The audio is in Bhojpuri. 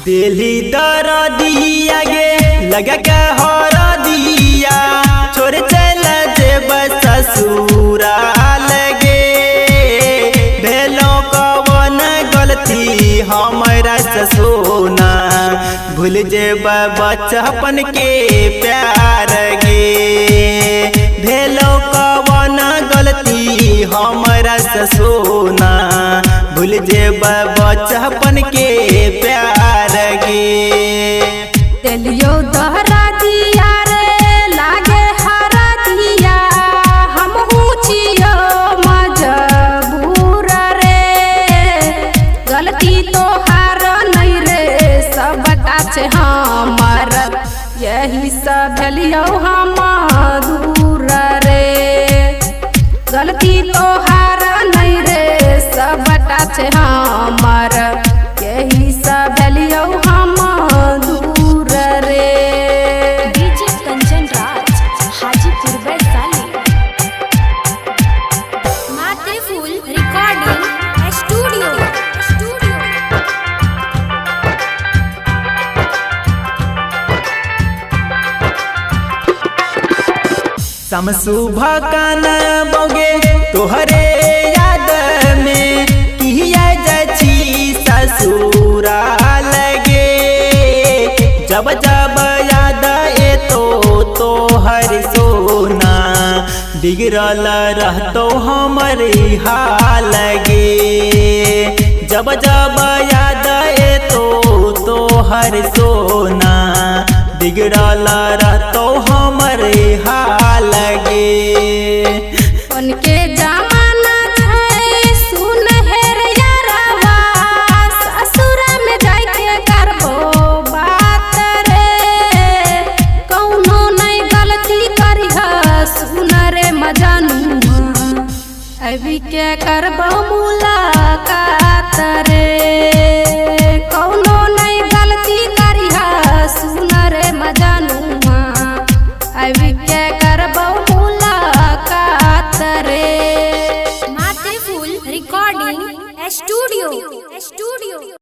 दिली दर दिया गे लगा के हर दिया छोड़ चल जेब ससुरा लगे भेलो कवन गलती हमारा ससुना भूल जेब बचपन के प्यार गे भेलो कवन गलती हमारा ससुना भूल जेब बचपन के प्यार गे तेलियो दहरा दिया रे लागे हरा दिया हम ऊँचियो मजबूर रे गलती तो हार नहीं रे सब छे हमर यही सब भेलियो हम दूर रे गलती तो हार नहीं रे सब छे हमर यही सब भेलियो हम दूर रे। डीजे कंचन राज हाजीपुर वैशाली माते फूल रिकॉर्डिंग स्टूडियो समसुभा कान बोगे तोहरे याद में किया जाची ससुरा लगे जब जब याद ए तो हर सोना बिगड़ल रहतो हमारे हाल गे जब जब याद ए तो हर सोना बिगड़ल रहतो हमारे हाल गे उनके जमाना है सुन हेर यारवा ससुर में जाके करबो बात रे कौनो नहीं गलती करिह सुन रे मजनू अभी के करबो मुलाकात रे कौनो नहीं गलती करिह सुन रे मजनू अभी के करबो मुलाकात रे। माते फूल रिकॉर्डिंग स्टूडियो